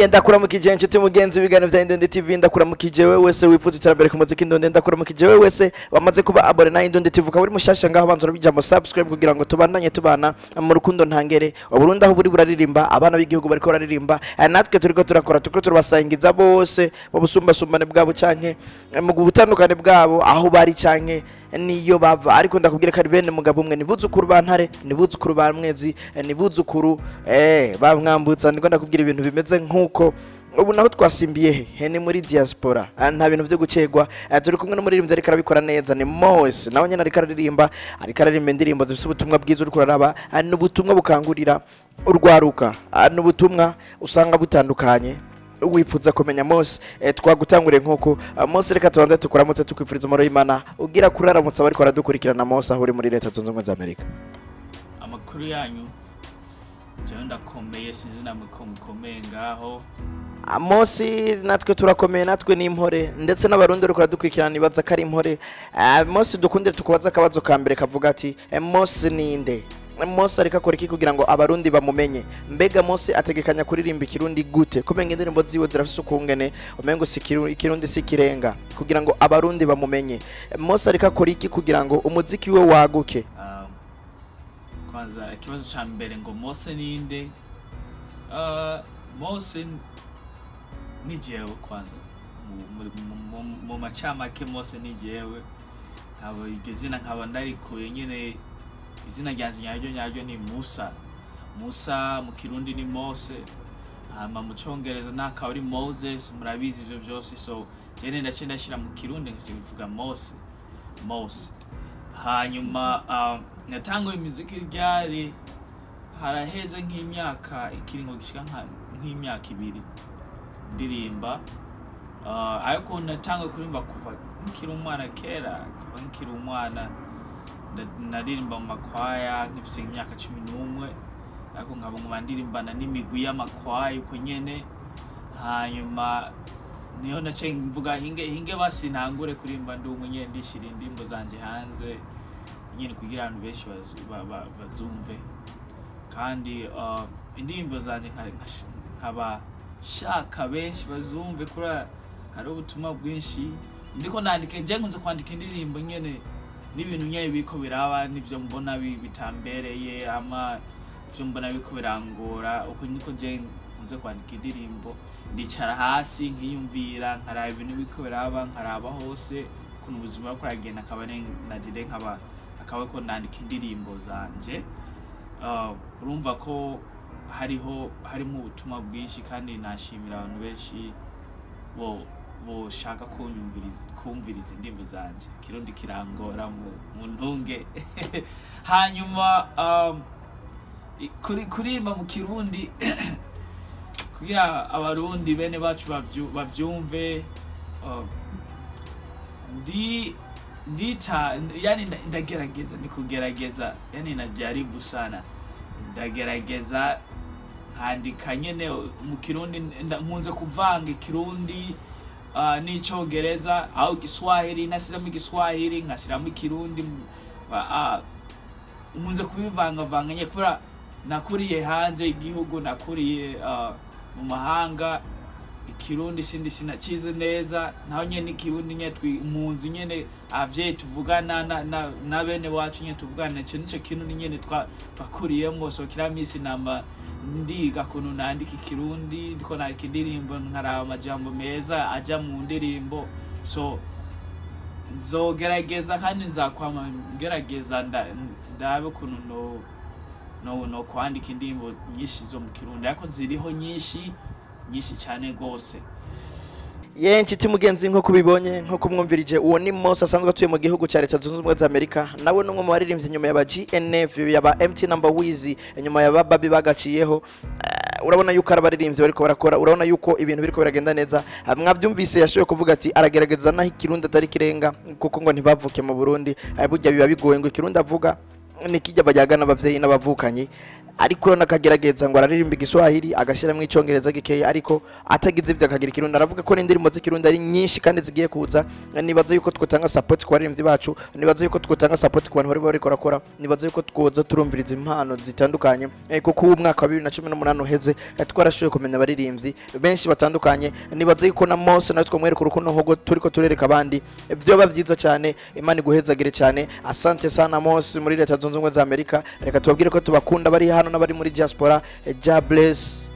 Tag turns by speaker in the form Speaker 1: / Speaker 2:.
Speaker 1: Ndakuramukije inshuti mugenzi w'ibigano vya Indundi TV, ndakuramukije wewe wese wifuza iterambere ku muziki Indundi, ndakuramukije wewe wese wamaze kuba abone na Indundi TV, ukaba uri mushasha ngaho banza bijambo subscribe kugira ngo tubandanye tubana mu rukundo ntangere. Uburundi aho buri buraririmba, abana b'igihugu bariko bararirimba, natwe turiko turakora, turiko turabasangiza bose mu busumbasumbane bwabo canke mu butandukane bwabo aho bari canke niyo bava. Ariko ndakubwira ko ari bene mugabo umwe, nibuzukuru bantare, nibuzukuru ba mwezi, nibuzukuru bamwambutsa. Ndiko ndakubwira ibintu bimeze nkuko ubu naho twasimbiye he ni muri diaspora, nta bintu byo gucegwa. Turi kumwe n'umuririmbyi ariko arabikora neza, ni Mose nawe nyene ariko aririmba indirimbo zifite ubutumwa bwiza uriko uraraba, n'ubutumwa bukangurira urwaruka, n'ubutumwa usanga butandukanye. Wifuza kumenya Mose, twagutanguriye nkoko Mose, reka tubanze tukuramutse tukwifuriza amahoro y'Imana, ugira kuraramutsa bariko baradukurikirana Mose aho uri muri Leta Zunze Ubumwe za Amerika.
Speaker 2: Amakuru yanyu je ndakomeye, sinzi namwe ko mukomeye ngaho.
Speaker 1: Mose natwe turakomeye, natwe ni impore, ndetse n'abarundi bariko baradukurikirana nibaza ko ari impore. Mose dukundire tukubaza akabazo ka mbere kavuga ati Mose ninde? Mose ariko akora iki kugira ngo abarundi bamumenye? Mbega Mose ategekanya kuririmba ikirundi gute? Kumenga indirimbo ziwe zirafise ukungene umengo si ikirundi si kirenga, kugira ngo abarundi bamumenye. Mose ariko akora iki kugira ngo umuziki we waguke?
Speaker 2: Kwanza ikibazo ca mbere ngo Mose ninde? Mose ni jewe kwanza. Mu macamake Mose ni jewe. Nkaba igezina nkaba ndarikuye nyene. Izina ryanje nyaryo ni Musa. Musa mu kirundi ni Mose. Hama mu congereza nakaba ari Moses, murabizi ivyo byose. So jene ndacinda shira mu kirundi nkivuga Mose. Hanyuma natango imiziki ryari haraheze nk'imyaka ikiringo gishika nk'imyaka 2 ndirimba. Ariko natango kurimba kuva nkiri umwana kera, kuva nkiri umwana naririmba mu makwaya nkifise imyaka 11, ariko nkaba ngumandirimbana n'imigwi y'amakwaya uko nyene. Hanyuma niho nace mvuga hinge basi ntangure kurimba ndi umunye ndishira indirimbo zanje hanze nyene kugira abantu benshi bazumve. Kandi indirimbo zanje nkaba shaka benshi bazumve, kura hari ubutumwa bwinshi ndiko nandike. Je nkunze kwandika indirimbo nyene n'ibintu nyene biko biraba, nivyo mbona bitambereye, ama ivyo mbona biko birangora. Uko niko je nkunze kwandika indirimbo, ndicara hasi nkiyumvira, nkaraba ibintu biko biraba, nkaraba hose ukuntu ubuzima bwo kuragenda, akaba najide nkaba ko nandika indirimbo zanje. Urumva ko harimo ubutumwa bwinshi, kandi nashimira abantu benshi boshaka kumviriza indirimbo zanje. Kirundi kirangora mu ntunge. Hanyuma kurimba mu kirundi kugira abarundi bene bacu bavyumve, yani ndagerageza, nikugerageza, yani najaribu sana, ndagerageza nkandika nyene mu kirundi. Nkunze kuvanga ikirundi n'icyongereza aho Igiswahili, nasizamo Igiswahili nkashiramo ikirundi. Nkunze kubivanga nye kubera nakuriye hanze igihugu, nakuriye mu mahanga. Ikirundi sinacize neza, naho nyene ikirundi nyetwi impunzi nyene avye tuvugana na bene wacu nyene tuvugana. Nico kintu nyene twakuriyemo. So kiramisi namba ndiga kuntu nandika ikirundi, ndiko nandika indirimbo, nkaraba amajambo meza aja mu ndirimbo. So nzogerageza kandi nzakwama ngerageza ndabe kuntu no kwandika indirimbo nyinshi zo mu kirundi, ariko ziriho nyinshi cyane gose.
Speaker 1: Nshuti mugenzi, nko kubibonye, nko kumwumvirije, uwo ni Mose asanzwe atuye mu gihugu cya Leta Zunze Ubumwe za Amerika. Nawe n'umwe mu baririmbyi nyuma y'aba GNF, y'aba MT number Wizi, nyuma y'aba Babi bagaciyeho. Urabona yuko arabaririmbyi bariko barakora, urabona yuko ibintu biriko biragenda neza. Mwabyumvise yashoye kuvuga ati aragerageza naho ikirundi atari kirenga, kuko ngo ntibavuke mu Burundi. Burya biba bigoye ngo ikirundi avuga nikijya bajyaga n'abavyeyi n'abavukanye ariko nakagerageza ngo araririmba igiswahili agashiramo icongereza gikeye ariko atagize ibyo akagira ikirundi aravuga ko n'indirimbo z'ikirundi ari nyinshi kandi zigiye kuza nibaza yuko twotanga support ku baririmbyi bacu nibaza yuko twotanga support ku bantu bari bari korakora nibaza yuko twoza turumviriza impano zitandukanye kuko uwo mwaka wa 2018 uheze twarashoboye kumenya abaririmbyi benshi batandukanye nibaza yuko na Mose nawe twamwereka urukundo nkogo turiko turereka abandi byo bavyiza cyane Imana iguhezagire cyane asante sana Mose muri leta zunze ubumwe za Amerika reka tubabwire ko tubakunda bari hano n'abari muri diaspora ja bless